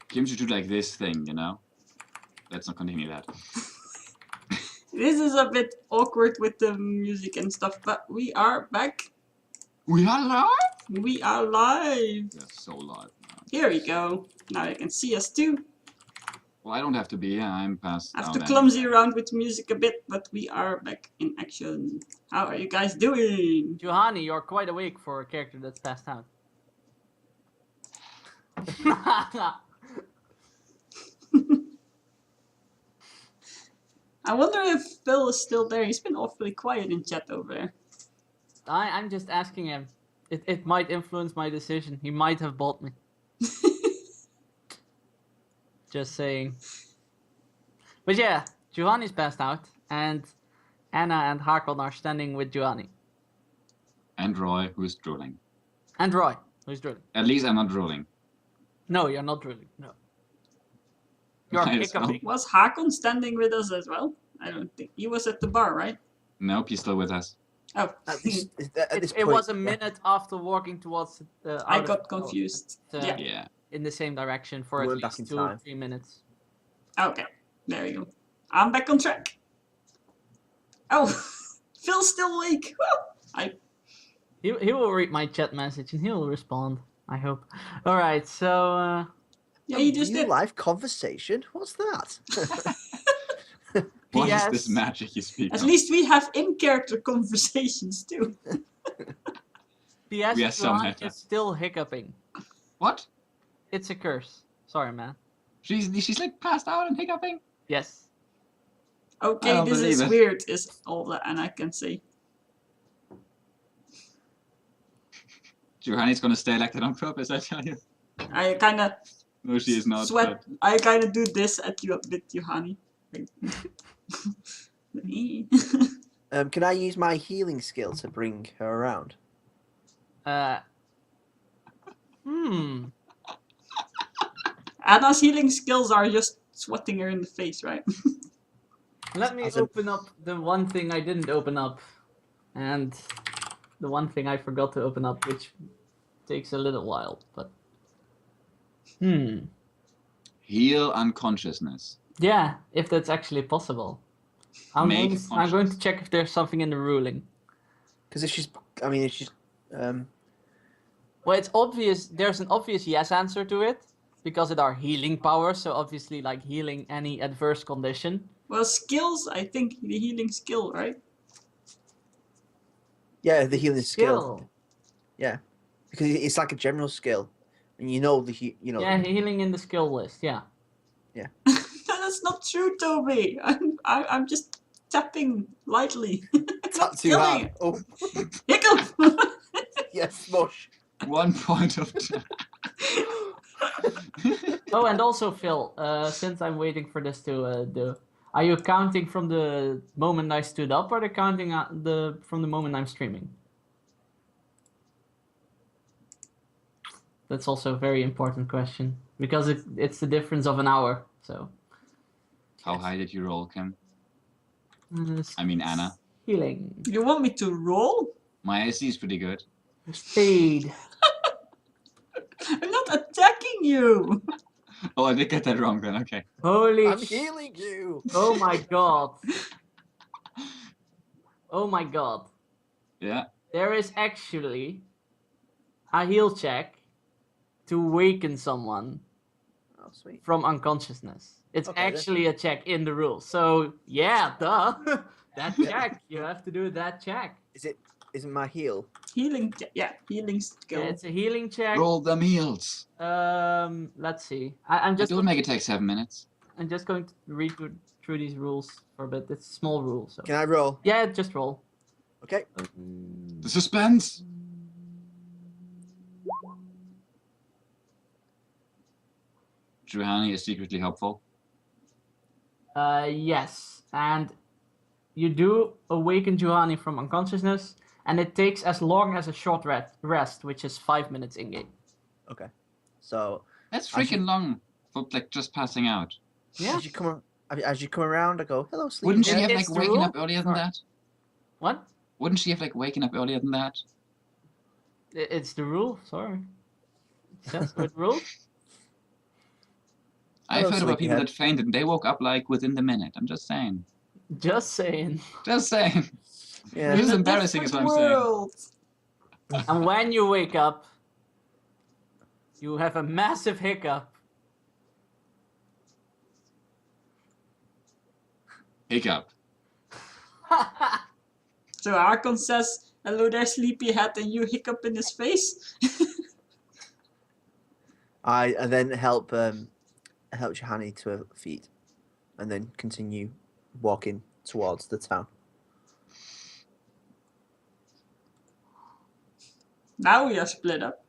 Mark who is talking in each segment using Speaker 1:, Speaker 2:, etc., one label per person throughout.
Speaker 1: Kim should do like this thing, you know? Let's not continue that.
Speaker 2: This is a bit awkward with the music and stuff, but we are back.
Speaker 1: We are live?
Speaker 2: We are live.
Speaker 1: Yeah, so live.
Speaker 2: Here we go. Now you can see us too.
Speaker 1: Well, I don't have to be here. I'm past.
Speaker 2: I have to clumsy around with music a bit, but we are back in action. How are you guys doing?
Speaker 3: Johanny, you're quite awake for a character that's passed out.
Speaker 2: I wonder if Phil is still there. He's been awfully quiet in chat over there.
Speaker 3: I'm just asking him. It might influence my decision. He might have bought me. Just saying. But yeah, Johanny's passed out, and Anna and Hakon are standing with Johanny.
Speaker 1: And Roy, who's drooling.
Speaker 3: And Roy, who's drooling.
Speaker 1: At least I'm not drooling.
Speaker 3: No, you're not drooling. No. You're
Speaker 1: Might as well.
Speaker 3: hiccuping.
Speaker 2: Was Hakon standing with us as well? I don't think. He was at the bar, right?
Speaker 1: Nope, he's still with us.
Speaker 2: Oh.
Speaker 4: At this
Speaker 3: It
Speaker 4: point,
Speaker 3: was a minute after walking towards the.
Speaker 2: I got confused.
Speaker 3: Yeah.
Speaker 1: Yeah.
Speaker 3: In the same direction for
Speaker 4: We're
Speaker 3: at
Speaker 4: back
Speaker 3: least
Speaker 4: in
Speaker 3: 2 or
Speaker 4: time.
Speaker 3: 3 minutes.
Speaker 2: Okay. There we go. I'm back on track. Oh, Phil's still awake.
Speaker 3: He will read my chat message and he will respond. I hope. All right, so
Speaker 2: Yeah, he just
Speaker 4: real
Speaker 2: did.
Speaker 4: life conversation. What's that?
Speaker 1: What is
Speaker 3: PS.
Speaker 1: this magic you speak
Speaker 2: At
Speaker 1: of?
Speaker 2: least we have in-character conversations too.
Speaker 3: PS
Speaker 1: We are so
Speaker 3: Johanny
Speaker 1: meta.
Speaker 3: is still hiccuping.
Speaker 1: What?
Speaker 3: It's a curse. Sorry, man.
Speaker 1: She's like passed out and hiccuping?
Speaker 3: Yes.
Speaker 1: I
Speaker 2: Okay,
Speaker 1: don't
Speaker 2: this is
Speaker 1: believe it.
Speaker 2: weird, is all that Anna can say.
Speaker 1: Johanny's gonna stay like that on purpose, I tell you.
Speaker 2: I kind of
Speaker 1: No, she is not.
Speaker 2: sweat. I kind of do this at you a bit, Johanny.
Speaker 4: Can I use my healing skill to bring her around?
Speaker 2: Anna's healing skills are just sweating her in the face, right?
Speaker 3: Let me
Speaker 4: As in-
Speaker 3: open up the one thing I didn't open up. And the one thing I forgot to open up, which takes a little while, but...
Speaker 1: Heal unconsciousness.
Speaker 3: Yeah, if that's actually possible. I'm
Speaker 1: Make
Speaker 3: going to check if there's something in the ruling.
Speaker 4: Because if she's, I mean, if she's,
Speaker 3: Well, it's obvious, there's an obvious yes answer to it, because it are healing powers, so obviously like healing any adverse condition.
Speaker 2: Well, skills, I think the healing skill, right?
Speaker 4: yeah, the healing skill. Yeah, because it's like a general skill, and you know
Speaker 3: Yeah, healing in the skill list, yeah.
Speaker 2: That's not true, Toby. I'm just tapping lightly. It's
Speaker 4: Tap
Speaker 2: not
Speaker 4: too
Speaker 2: killing
Speaker 4: hard.
Speaker 2: it.
Speaker 4: Oh,
Speaker 2: Hiccup!
Speaker 4: yes, smush.
Speaker 1: 1 point of time.
Speaker 3: Oh, and also Phil, since I'm waiting for this to do, are you counting from the moment I stood up, or counting from the moment I'm streaming? That's also a very important question, because it's the difference of an hour, so.
Speaker 1: How high did you roll, Kim?
Speaker 3: Uh,
Speaker 1: I mean, Anna.
Speaker 3: Healing.
Speaker 2: You want me to roll?
Speaker 1: My AC is pretty good.
Speaker 3: Speed.
Speaker 2: I'm not attacking you.
Speaker 1: Oh, I did get that wrong then, okay.
Speaker 3: Holy
Speaker 4: I'm healing you.
Speaker 3: Oh my god. Oh my god.
Speaker 1: Yeah.
Speaker 3: There is actually a heal check to waken someone
Speaker 4: Oh, sweet.
Speaker 3: from unconsciousness. It's
Speaker 4: Okay, then.
Speaker 3: actually a check in the rules. So yeah, duh. That check. You have to do that check.
Speaker 4: Isn't my heal?
Speaker 2: Healing, yeah, healing skill.
Speaker 3: Yeah, it's a healing check.
Speaker 1: Roll them heals.
Speaker 3: Let's see. I'm just
Speaker 1: Don't make it take 7 minutes.
Speaker 3: I'm just going to read through these rules for a bit. It's a small rule, so
Speaker 4: Can I roll?
Speaker 3: yeah, just roll.
Speaker 4: Okay.
Speaker 1: The suspense! Johanny is secretly helpful.
Speaker 3: Yes, and you do awaken Johanny from unconsciousness, and it takes as long as a short rest, which is 5 minutes in game.
Speaker 4: Okay. So
Speaker 1: That's
Speaker 4: I should-
Speaker 1: freaking long for like just passing out.
Speaker 3: Yeah.
Speaker 4: as you come around, I go, hello, sleep.
Speaker 1: Wouldn't she
Speaker 3: Yeah,
Speaker 1: have
Speaker 3: it's
Speaker 1: like
Speaker 3: the
Speaker 1: waken
Speaker 3: rule.
Speaker 1: up earlier than
Speaker 3: Sorry.
Speaker 1: that?
Speaker 3: What?
Speaker 1: Wouldn't she have like waken up earlier than that?
Speaker 3: It's the rule. Sorry. That's the rule.
Speaker 1: I've
Speaker 4: Hello,
Speaker 1: heard about people
Speaker 4: sleepyhead.
Speaker 1: that fainted and they woke up like within the minute. I'm just saying.
Speaker 3: Just saying.
Speaker 1: Just saying.
Speaker 4: Yeah.
Speaker 1: This is
Speaker 2: In a
Speaker 1: embarrassing is what I'm
Speaker 2: different
Speaker 1: saying.
Speaker 2: world.
Speaker 3: And when you wake up, you have a massive hiccup.
Speaker 1: Hiccup.
Speaker 2: So Archon says, hello there, sleepyhead, and you hiccup in his face?
Speaker 4: I then help Johanny to her feet, and then continue walking towards the town.
Speaker 2: Now we are split up.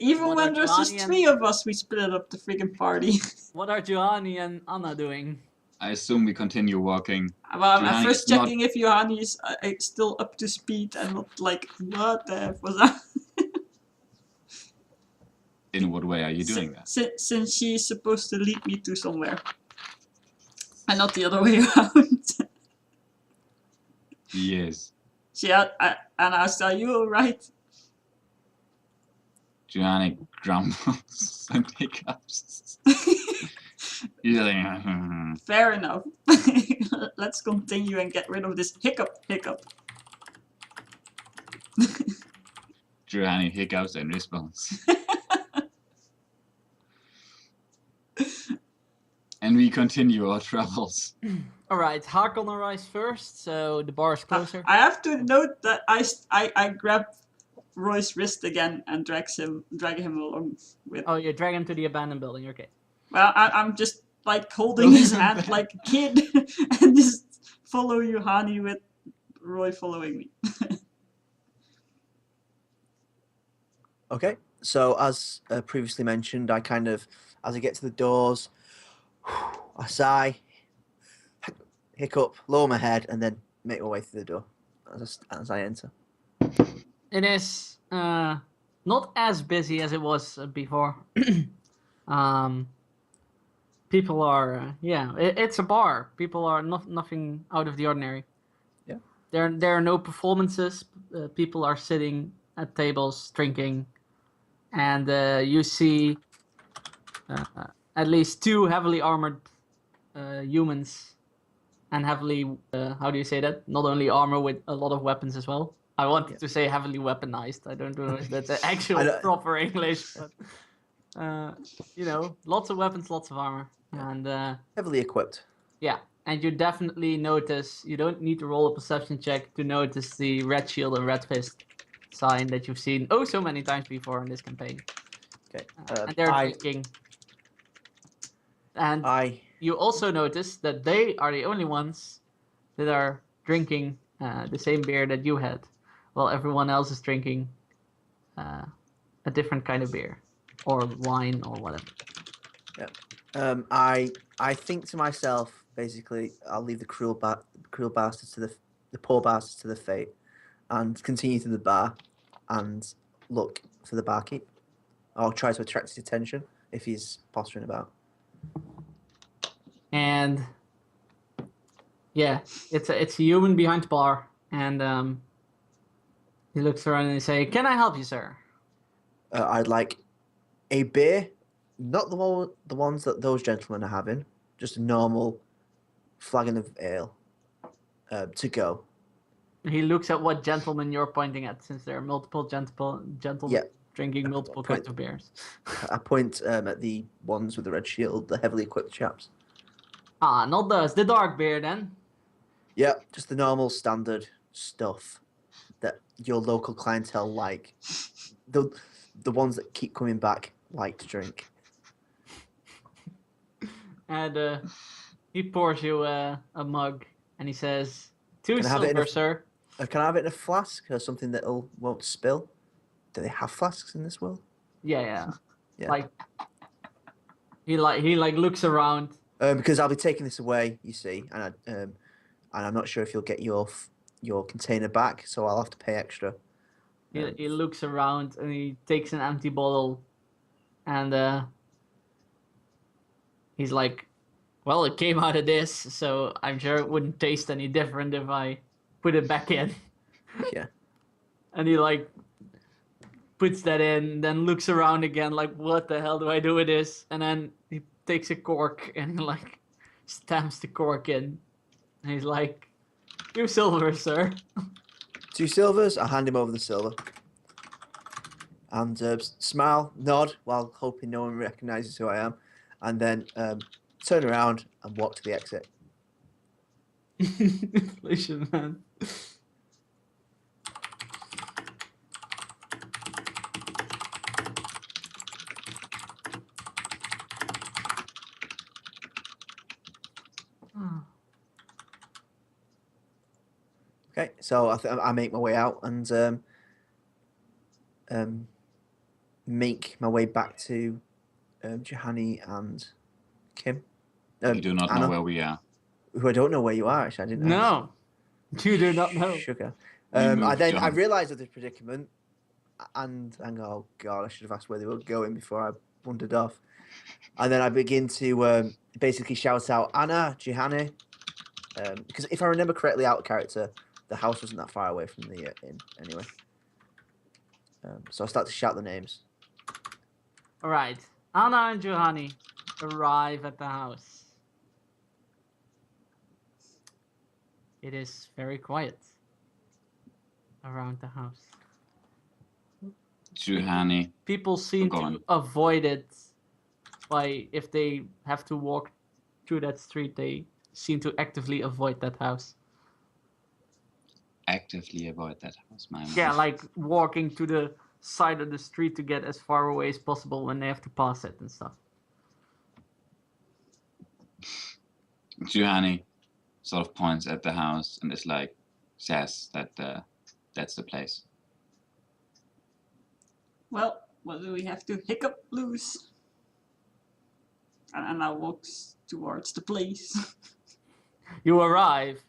Speaker 2: Even
Speaker 3: What
Speaker 2: when
Speaker 3: are
Speaker 2: there's just
Speaker 3: Johnny and-
Speaker 2: 3 of us, we split up the freaking party.
Speaker 3: What are Johanny and Anna doing?
Speaker 1: I assume we continue walking.
Speaker 2: Well, I'm
Speaker 1: Johanny
Speaker 2: first
Speaker 1: is not-
Speaker 2: checking if Johanny is still up to speed and not like, what the F was that?
Speaker 1: In what way are you doing that?
Speaker 2: Since she's supposed to lead me to somewhere. And not the other way around.
Speaker 1: Yes.
Speaker 2: And I saw you alright?
Speaker 1: Johanny grumbles and hiccups. He's like,
Speaker 2: Fair enough. Let's continue and get rid of this hiccup.
Speaker 1: Johanny hiccups in response. And we continue our travels.
Speaker 3: Alright, Hakon arrives first, so the bar is closer.
Speaker 2: I have to note that I grab Roy's wrist again and drag him along with.
Speaker 3: Oh, you drag him to the abandoned building, okay.
Speaker 2: Well, I'm just like holding his hand like a kid and just follow Johanny with Roy following me.
Speaker 4: Okay, so as previously mentioned, I kind of, as I get to the doors, I sigh, hiccup, lower my head, and then make my way through the door as I enter.
Speaker 3: It is not as busy as it was before. People are, it's a bar. People are nothing out of the ordinary.
Speaker 4: Yeah.
Speaker 3: There are no performances. People are sitting at tables drinking, and you see at least 2 heavily armored humans, and heavily how do you say that? Not only armor with a lot of weapons as well. I wanted to say heavily weaponized. I don't know if that's the actual proper English, but lots of weapons, lots of armor, and
Speaker 4: Heavily equipped.
Speaker 3: yeah. And you definitely notice. You don't need to roll a perception check to notice the red shield and red fist sign that you've seen so many times before in this campaign.
Speaker 4: Okay.
Speaker 3: And they're drinking. And you also notice that they are the only ones that are drinking the same beer that you had, while everyone else is drinking a different kind of beer or wine or whatever.
Speaker 4: Yeah. I think to myself, basically, I'll leave the cruel bastards to the poor bastards to the fate, and continue to the bar and look for the barkeep. I'll try to attract his attention if he's posturing about.
Speaker 3: And yeah, it's a human behind the bar, and he looks around and he say, "Can I help you, sir?"
Speaker 4: I'd like a beer, not the ones that those gentlemen are having, just a normal flagon of ale to go.
Speaker 3: He looks at what gentleman you're pointing at, since there are multiple gentlemen drinking multiple kinds of beers.
Speaker 4: I point at the ones with the red shield, the heavily equipped chaps.
Speaker 3: Ah, not those. The dark beer, then.
Speaker 4: Yeah, just the normal standard stuff that your local clientele like. The ones that keep coming back like to drink.
Speaker 3: And he pours you a mug, and he says, "2
Speaker 4: Can I have it in
Speaker 3: silver,
Speaker 4: a-
Speaker 3: sir."
Speaker 4: Can I have it in a flask or something that won't spill? Do they have flasks in this world?
Speaker 3: Yeah.
Speaker 4: Yeah.
Speaker 3: Like he looks around.
Speaker 4: Because I'll be taking this away, you see, and I'm not sure if you'll get your container back, so I'll have to pay extra.
Speaker 3: He looks around and he takes an empty bottle, and he's like, "Well, it came out of this, so I'm sure it wouldn't taste any different if I put it back in."
Speaker 4: Yeah.
Speaker 3: And he like puts that in, then looks around again like, what the hell do I do with this? And then he takes a cork and he like stamps the cork in. And he's like, 2 silver, sir.
Speaker 4: 2 silvers. I hand him over the silver. And smile, nod, while hoping no one recognises who I am. And then turn around and walk to the exit.
Speaker 3: Inflation, man.
Speaker 4: Okay, so I make my way out and make my way back to Johanny and Kim.
Speaker 1: You do not know
Speaker 4: Anna,
Speaker 1: where we are.
Speaker 4: who I don't know where you are. Actually, I didn't ask.
Speaker 3: No. You do not know.
Speaker 4: Sugar.
Speaker 1: We
Speaker 4: I
Speaker 1: moved,
Speaker 4: I
Speaker 1: John.
Speaker 4: realised of this predicament, and go, oh god, I should have asked where they were going before I wandered off. And then I begin to basically shout out Anna, Johanny, because if I remember correctly, out of character, the house wasn't that far away from the inn anyway. So I start to shout the names.
Speaker 3: Alright. Anna and Johanny arrive at the house. It is very quiet around the house.
Speaker 1: Juhani.
Speaker 3: People seem
Speaker 1: Go
Speaker 3: to
Speaker 1: on.
Speaker 3: avoid it by, if they have to walk through that street, they seem to actively avoid that house.
Speaker 1: Actively avoid that house, my man.
Speaker 3: Yeah, like walking to the side of the street to get as far away as possible when they have to pass it and stuff.
Speaker 1: Juhani sort of points at the house and is like, says that that's the place.
Speaker 2: Well, what do we have to hiccup loose? And Anna walks towards the place.
Speaker 3: You arrive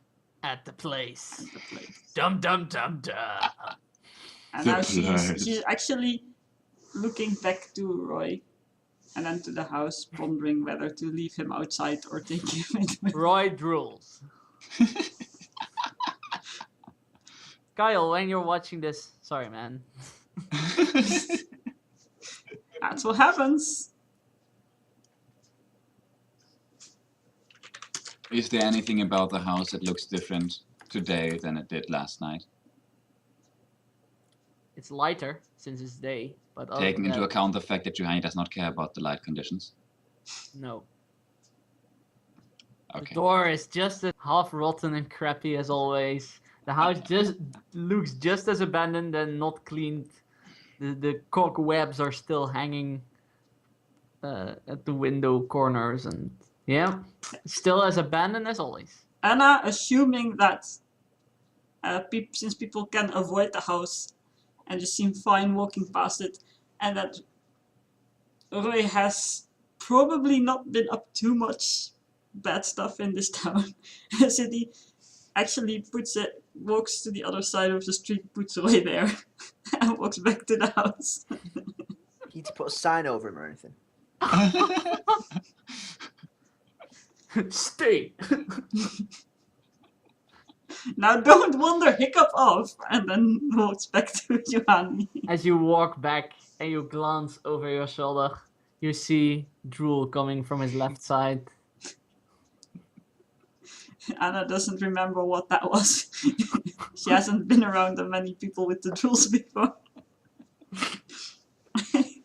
Speaker 3: at the place.
Speaker 2: The place.
Speaker 3: Dum dum dum dum.
Speaker 2: And
Speaker 1: The
Speaker 2: now
Speaker 1: place.
Speaker 2: she's actually looking back to Roy and then to the house, pondering whether to leave him outside or take him in.
Speaker 3: Roy drools. Kyle, when you're watching this, sorry man.
Speaker 2: That's what happens.
Speaker 1: Is there anything about the house that looks different today than it did last night?
Speaker 3: It's lighter since it's day, but other
Speaker 1: Taking
Speaker 3: than
Speaker 1: into
Speaker 3: that,
Speaker 1: account the fact that Juhani does not care about the light conditions.
Speaker 3: no. The
Speaker 1: Okay.
Speaker 3: door is just as half rotten and crappy as always. The house just looks just as abandoned and not cleaned. The cobwebs are still hanging at the window corners, and yeah, still as abandoned as always.
Speaker 2: Anna, assuming that since people can avoid the house and just seem fine walking past it, and that Roy has probably not been up too much bad stuff in this town, city, actually walks to the other side of the street, puts Roy there, and walks back to the house.
Speaker 4: You need to put a sign over him or anything.
Speaker 3: Stay.
Speaker 2: Now don't wander hiccup off, and then walks back to Johanny.
Speaker 3: As you walk back and you glance over your shoulder, you see drool coming from his left side.
Speaker 2: Anna doesn't remember what that was. She hasn't been around that many people with the drools before.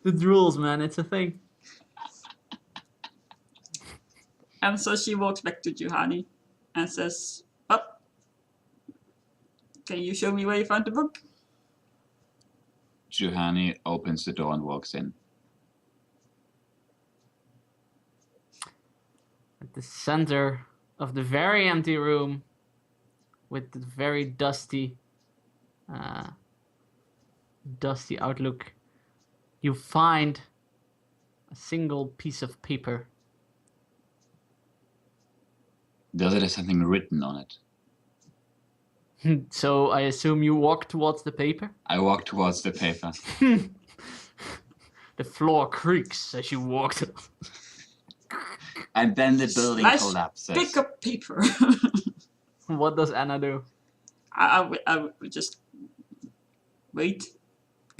Speaker 3: The drools, man, it's a thing.
Speaker 2: And so she walks back to Johanny and says, "Oh, can you show me where you found the book?"
Speaker 1: Juhani opens the door and walks in.
Speaker 3: At the center of the very empty room, with the very dusty outlook, you find a single piece of paper.
Speaker 1: Does it have something written on it?
Speaker 3: So I assume you walk towards the paper?
Speaker 1: I walk towards the paper.
Speaker 3: The floor creaks as you walk.
Speaker 1: And then the building
Speaker 2: Slash
Speaker 1: collapses.
Speaker 2: Pick up paper.
Speaker 3: What does Anna do?
Speaker 2: I would just wait.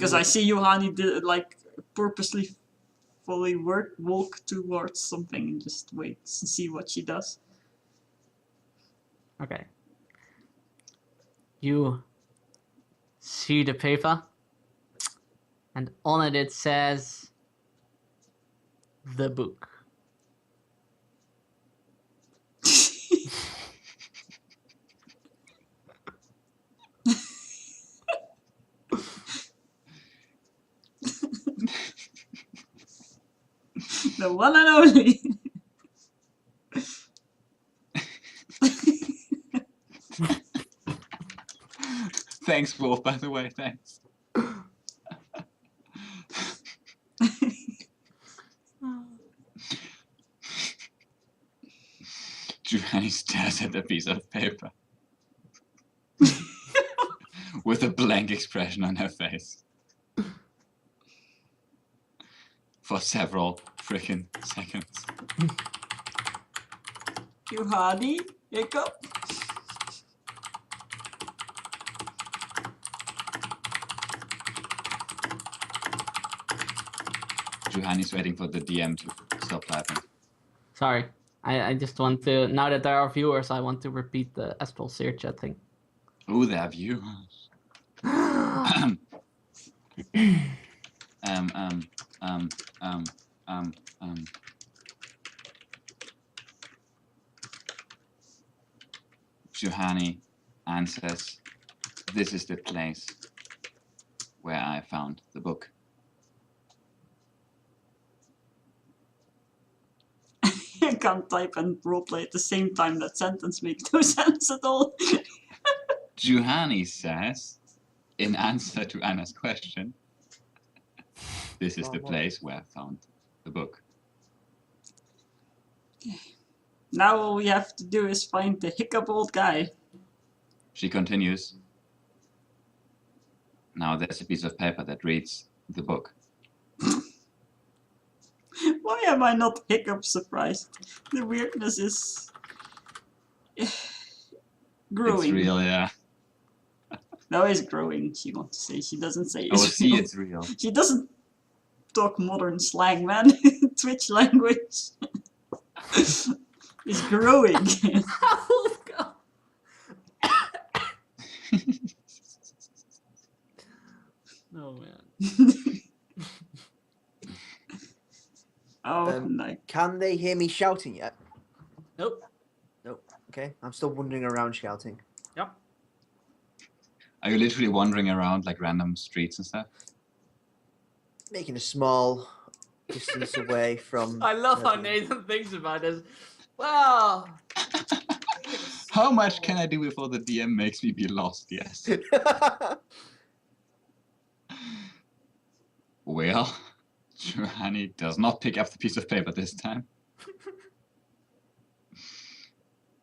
Speaker 2: Because I see Johanni did, like, purposely fully walk towards something and just wait and see what she does.
Speaker 3: Okay. You see the paper, and on it says the book.
Speaker 2: The one and only.
Speaker 1: Thanks, Wolf, by the way, thanks. Johanni stares at the piece of paper with a blank expression on her face for several freaking seconds.
Speaker 2: Johanni, hiccup.
Speaker 1: Johanni's waiting for the DM to stop typing.
Speaker 3: Sorry. I just want to, now that there are viewers, I want to repeat the Astral Seer chat thing.
Speaker 1: Ooh, there are viewers. Johanni answers, "This is the place where I found the book."
Speaker 2: I can't type and roleplay at the same time. That sentence makes no sense at all.
Speaker 1: Johanni says, in answer to Anna's question, "This is the place where I found the book."
Speaker 2: Now all we have to do is find the hiccup old guy.
Speaker 1: She continues, "Now there's a piece of paper that reads the book."
Speaker 2: Why am I not hiccup surprised? The weirdness is growing.
Speaker 1: It's real, yeah.
Speaker 2: No, it's growing, she wants to say. She doesn't say
Speaker 1: Oh,
Speaker 2: it's
Speaker 1: see,
Speaker 2: real.
Speaker 1: it's real.
Speaker 2: She doesn't talk modern slang, man. Twitch language. It's growing.
Speaker 3: Oh man.
Speaker 2: Oh, no.
Speaker 4: Can they hear me shouting yet?
Speaker 3: Nope.
Speaker 4: Nope. Okay. I'm still wandering around shouting.
Speaker 3: Yep.
Speaker 1: Are you literally wandering around like random streets and stuff?
Speaker 4: Making a small distance away from.
Speaker 3: I love how
Speaker 4: everyone.
Speaker 3: Nathan thinks about this. Wow.
Speaker 1: How much can I do before the DM makes me be lost? Yes. Well, Johanni does not pick up the piece of paper this time.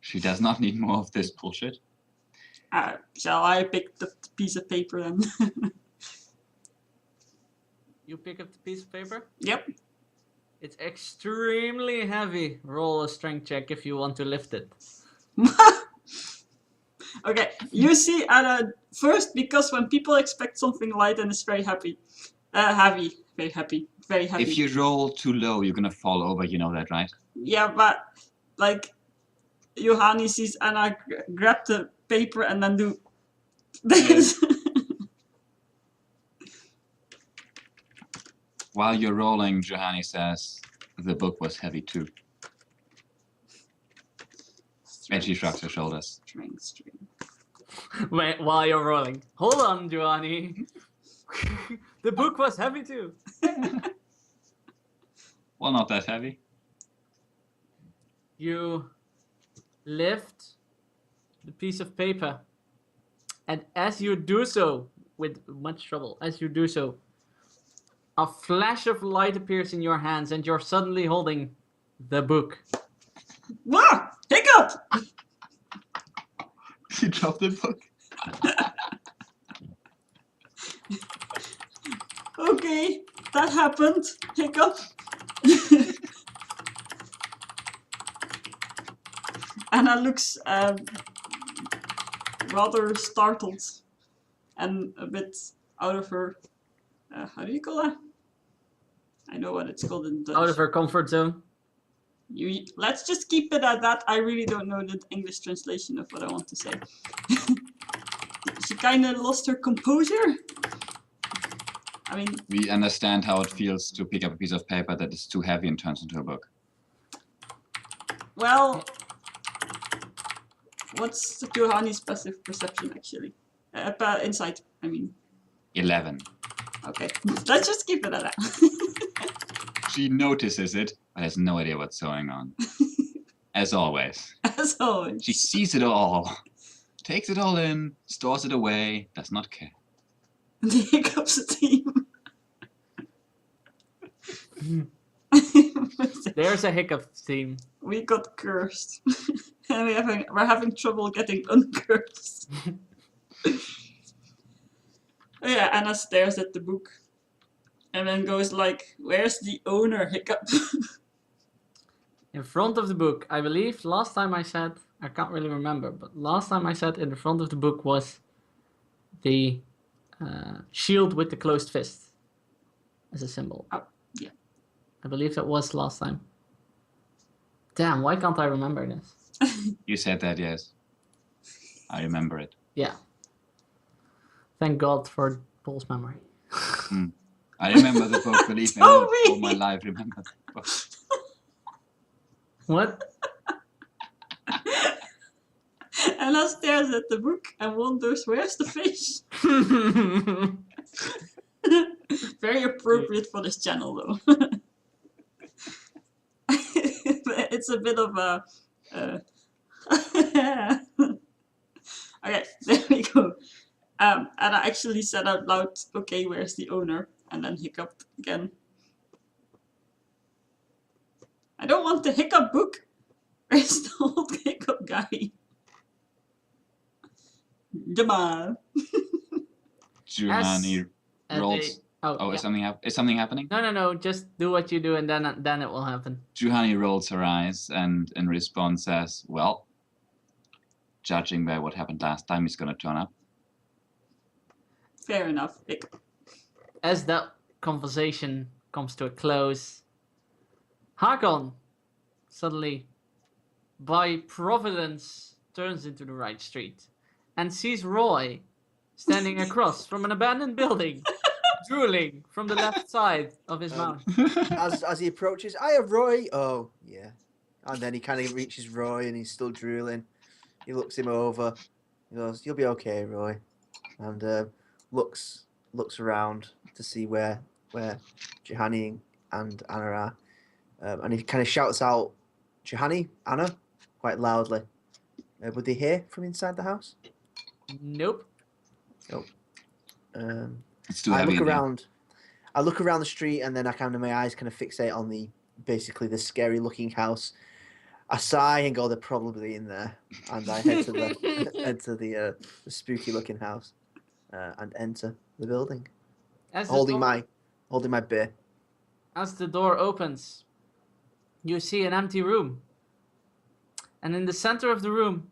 Speaker 1: She does not need more of this bullshit.
Speaker 2: Shall I pick the piece of paper then?
Speaker 3: You pick up the piece of paper?
Speaker 2: Yep.
Speaker 3: It's extremely heavy. Roll a strength check if you want to lift it.
Speaker 2: Okay, you see, first, because when people expect something light and it's very heavy, very heavy.
Speaker 1: If you roll too low, you're gonna fall over, you know that, right?
Speaker 2: Yeah, but, like, Johanni sees Anna grab the paper and then do this.
Speaker 1: While you're rolling, Johanni says, "The book was heavy too." And she shrugs her shoulders.
Speaker 2: String.
Speaker 3: Wait, while you're rolling. Hold on, Johanni. The book was heavy too.
Speaker 1: Well, not that heavy.
Speaker 3: You lift the piece of paper. And as you do so, with much trouble, as you do so, a flash of light appears in your hands and you're suddenly holding the book.
Speaker 2: Ah! Hiccup!
Speaker 1: You dropped the book.
Speaker 2: Okay, that happened. Hiccup. Anna looks rather startled and a bit out of her how do you call that? I know what it's called in Dutch.
Speaker 3: Out of her comfort zone.
Speaker 2: Let's just keep it at that. I really don't know the English translation of what I want to say. She kind of lost her composure. I mean,
Speaker 1: We understand how it feels to pick up a piece of paper that is too heavy and turns into a book.
Speaker 2: well, what's Johanni's passive perception actually? Insight, I mean.
Speaker 1: 11.
Speaker 2: Okay, let's just keep it at that.
Speaker 1: She notices it, but has no idea what's going on. As always.
Speaker 2: As always.
Speaker 1: She sees it all, takes it all in, stores it away, does not care.
Speaker 2: The hiccups team.
Speaker 3: There's a hiccup theme.
Speaker 2: We got cursed. And we're having trouble getting uncursed. Yeah, Anna stares at the book. And then goes like, where's the owner, Hiccup?
Speaker 3: In front of the book, I believe last time I said, I can't really remember, but last time I said in the front of the book was the shield with the closed fist as a symbol.
Speaker 2: Oh, yeah.
Speaker 3: I believe that was last time. Damn, why can't I remember this?
Speaker 1: You said that, yes. I remember it.
Speaker 3: Yeah. Thank God for Paul's memory.
Speaker 1: I remember the book, believe me,
Speaker 2: Oh,
Speaker 1: all my
Speaker 2: really?
Speaker 1: life remember the book.
Speaker 3: What?
Speaker 2: Anna stares at the book and wonders, where's the fish? Very appropriate for this channel, though. It's a bit of a... Okay, there we go. And I actually said out loud, okay, where's the owner? And then hiccuped again. I don't want the hiccup book. Where's the old hiccup guy? Jamal.
Speaker 1: Giovanni rolls.
Speaker 3: Oh,
Speaker 1: Is
Speaker 3: yeah.
Speaker 1: something happening?
Speaker 3: No. Just do what you do, and then it will happen.
Speaker 1: Giovanni rolls her eyes and in response says, well, judging by what happened last time, he's gonna turn up.
Speaker 2: Fair enough. Hiccup.
Speaker 3: As that conversation comes to a close, Hakon suddenly, by providence, turns into the right street and sees Roy standing across from an abandoned building, drooling from the left side of his mouth.
Speaker 4: As he approaches, hiya, Roy. Oh, yeah. And then he kind of reaches Roy and he's still drooling. He looks him over. He goes, you'll be okay, Roy. And looks around to see where Johanny and Anna are. And he kind of shouts out, Johanny, Anna, quite loudly. Would they hear from inside the house?
Speaker 3: Nope.
Speaker 4: Nope.
Speaker 1: It's too
Speaker 4: I
Speaker 1: heavy.
Speaker 4: look
Speaker 1: in there.
Speaker 4: around. I look around the street, and then my eyes kind of fixate on the scary looking house. I sigh and go, they're probably in there, and I head to the spooky looking house, and enter the building, holding my beer.
Speaker 3: As the door opens, you see an empty room, and in the center of the room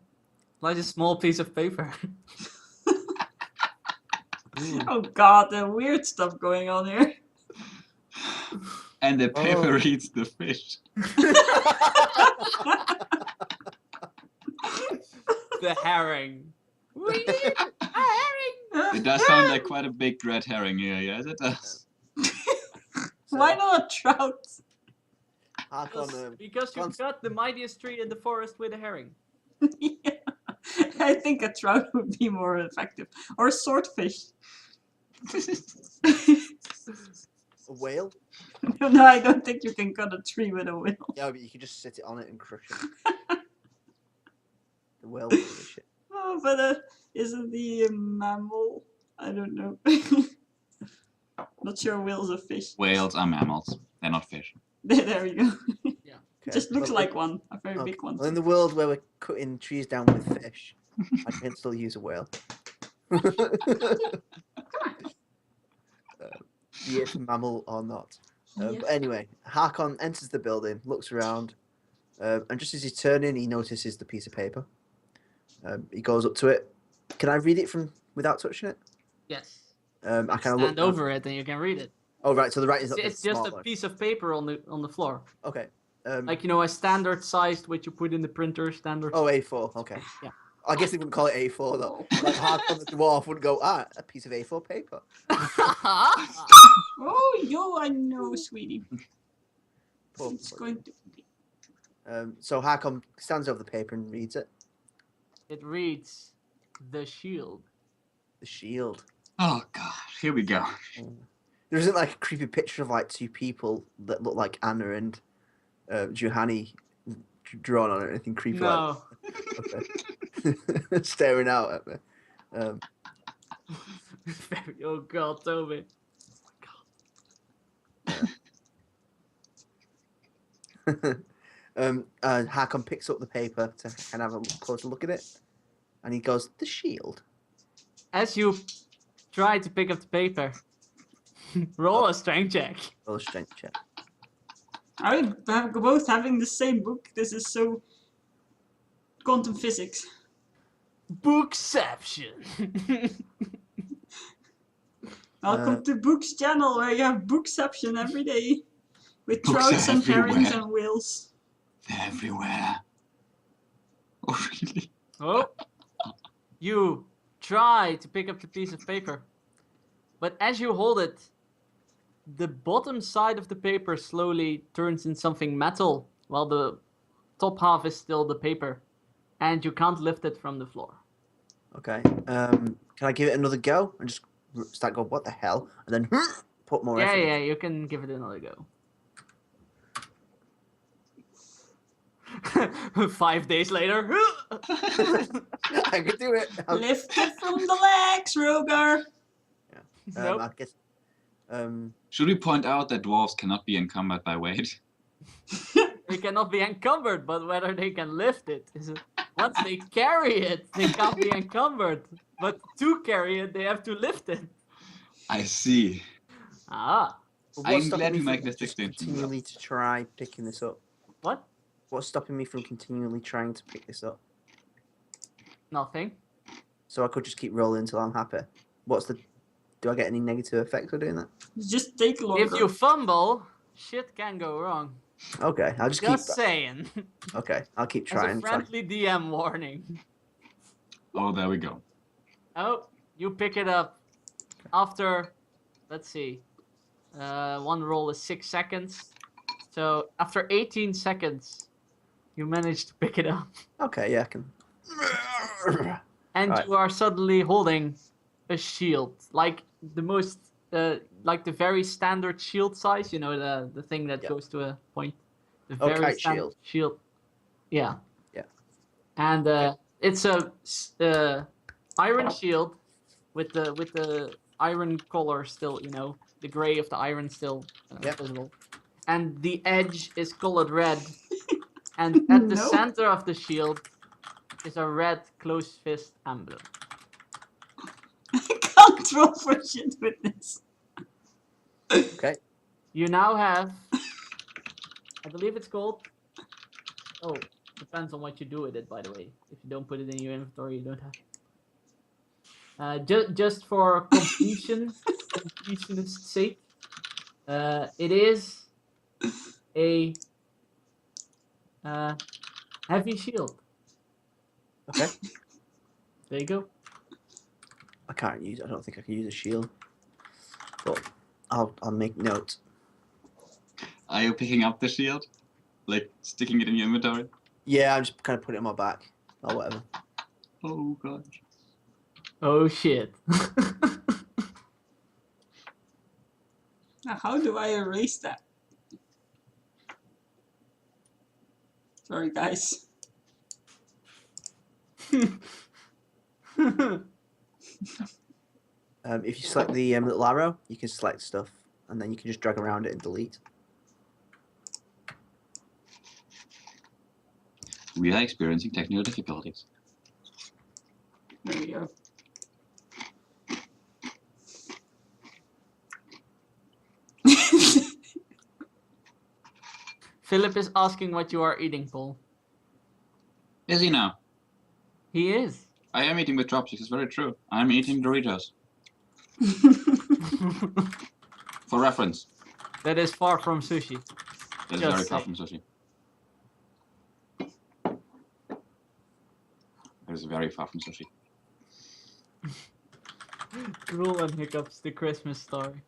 Speaker 3: lies a small piece of paper.
Speaker 2: Oh god, the weird stuff going on here.
Speaker 1: And the paper
Speaker 4: Oh.
Speaker 1: reads the fish.
Speaker 3: The herring. We need a herring.
Speaker 1: It does sound like quite a big red herring here, yes it does.
Speaker 2: Why not a trout?
Speaker 3: Because you've got the mightiest tree in the forest with a herring.
Speaker 2: Yeah. I think a trout would be more effective. Or a swordfish.
Speaker 4: A whale?
Speaker 2: No, I don't think you can cut a tree with a whale.
Speaker 4: Yeah, but you can just sit it on it and crush it. The whale will crush it.
Speaker 2: Oh, but isn't the mammal? I don't know. Not sure whale's a fish.
Speaker 1: Whales are mammals. They're not fish.
Speaker 2: There we go.
Speaker 4: Okay.
Speaker 2: Just looks
Speaker 4: Well,
Speaker 2: like one. A very big one.
Speaker 4: Well, in the world where we're cutting trees down with fish, I can still use a whale. Be it a mammal or not.
Speaker 2: Yeah.
Speaker 4: But anyway, Hakon enters the building, looks around, and just as he's turning, he notices the piece of paper. He goes up to it. Can I read it from without touching it?
Speaker 3: Yes.
Speaker 4: I kind of look
Speaker 3: Stand
Speaker 4: down.
Speaker 3: over it and you can read it.
Speaker 4: Oh right, so the writing's not
Speaker 3: It's
Speaker 4: the
Speaker 3: just
Speaker 4: small
Speaker 3: a
Speaker 4: one.
Speaker 3: piece of paper on the floor.
Speaker 4: Okay.
Speaker 3: Like, you know, a standard sized which you put in the printer standard.
Speaker 4: Oh, A4. Okay.
Speaker 3: Yeah.
Speaker 4: I guess they wouldn't call it A4 though. Like Harkon the dwarf wouldn't go, a piece of A4 paper.
Speaker 2: Oh, yo, I know, sweetie.
Speaker 4: Poor
Speaker 2: It's
Speaker 4: boy.
Speaker 2: going to be.
Speaker 4: So Harkon stands over the paper and reads it.
Speaker 3: It reads the shield.
Speaker 4: The shield.
Speaker 1: Oh gosh, here we go.
Speaker 4: There isn't like a creepy picture of like two people that look like Anna and Juhani drawn on it or anything creepy like
Speaker 3: No.
Speaker 4: okay. Staring out at me.
Speaker 3: Oh god, Toby.
Speaker 4: Harkon picks up the paper to kind of have a closer look at it, and he goes, "The shield."
Speaker 3: As you try to pick up the paper, roll a strength check.
Speaker 4: Roll a strength check.
Speaker 2: Are we both having the same book? This is so quantum physics.
Speaker 3: Bookception.
Speaker 2: Welcome to Book's channel, where you have Bookception every day. With
Speaker 1: Books
Speaker 2: trouts
Speaker 1: are
Speaker 2: and herrings
Speaker 1: everywhere.
Speaker 2: and whales.
Speaker 1: They're everywhere. Oh really?
Speaker 3: Oh. You try to pick up the piece of paper. But as you hold it, the bottom side of the paper slowly turns into something metal, while the top half is still the paper. And you can't lift it from the floor.
Speaker 4: Okay. Can I give it another go and just start going, "What the hell?" and then put more
Speaker 3: Yeah,
Speaker 4: effort
Speaker 3: yeah,
Speaker 4: into
Speaker 3: you can give it another go. 5 days later.
Speaker 4: it. I could do it.
Speaker 2: Lift it from the legs, Rogar!
Speaker 3: Nope.
Speaker 4: I guess.
Speaker 1: Should we point out that dwarves cannot be encumbered by weight?
Speaker 3: They cannot be encumbered, but whether they can lift it is once they carry it, they can't be encumbered. But to carry it, they have to lift it.
Speaker 1: I see.
Speaker 3: Ah,
Speaker 4: What's
Speaker 1: I'm
Speaker 4: stopping
Speaker 1: glad
Speaker 4: me
Speaker 1: we
Speaker 4: from
Speaker 1: make this
Speaker 4: just
Speaker 1: distinction.
Speaker 4: continually to try picking this up?
Speaker 3: what?
Speaker 4: What's stopping me from continually trying to pick this up?
Speaker 3: Nothing.
Speaker 4: So I could just keep rolling until I'm happy. Do I get any negative effects for doing that?
Speaker 2: Just take longer.
Speaker 3: If you fumble, shit can go wrong.
Speaker 4: Okay, I'll just
Speaker 3: Just
Speaker 4: keep.
Speaker 3: saying.
Speaker 4: Okay, I'll keep
Speaker 3: As
Speaker 4: trying.
Speaker 3: a friendly DM warning.
Speaker 1: Oh, there we go.
Speaker 3: Oh, you pick it up after, let's see, one roll is 6 seconds. So after 18 seconds, you manage to pick it up.
Speaker 4: Okay, yeah, I can.
Speaker 3: And
Speaker 4: Right.
Speaker 3: you are suddenly holding a shield, like the most, like the very standard shield size. You know, the thing that
Speaker 4: Yep.
Speaker 3: goes to a point. The
Speaker 4: Oh,
Speaker 3: very
Speaker 4: kite
Speaker 3: standard shield. Yeah.
Speaker 4: Yeah.
Speaker 3: And it's a iron shield with the iron color still. You know, the gray of the iron still
Speaker 4: Yep.
Speaker 3: visible. And the edge is colored red. And at the
Speaker 2: No.
Speaker 3: center of the shield is a red closed fist emblem.
Speaker 2: I can't roll for shit with this.
Speaker 4: Okay.
Speaker 3: You now have, I believe it's called. Oh, depends on what you do with it, by the way. If you don't put it in your inventory, you don't have. Just for completionist's sake, it is a heavy shield.
Speaker 4: Okay.
Speaker 3: There you go.
Speaker 4: I can't use. I don't think I can use a shield. But I'll make note.
Speaker 1: Are you picking up the shield? Like sticking it in your inventory?
Speaker 4: Yeah, I'm just kind of putting it on my back or whatever.
Speaker 1: Oh gosh.
Speaker 3: Oh shit.
Speaker 2: Now, how do I erase that? Sorry, guys.
Speaker 4: If you select the little arrow, you can select stuff, and then you can just drag around it and delete.
Speaker 1: We are experiencing technical difficulties.
Speaker 2: There we go.
Speaker 3: Philip is asking what you are eating, Paul.
Speaker 1: Is he now?
Speaker 3: He is.
Speaker 1: I am eating with chopsticks, it's very true. I'm eating Doritos. For reference,
Speaker 3: That is far from sushi.
Speaker 1: that is
Speaker 3: Just
Speaker 1: very far
Speaker 3: saying.
Speaker 1: from sushi. That is very far from sushi.
Speaker 3: Gruel and Hiccups, the Christmas story.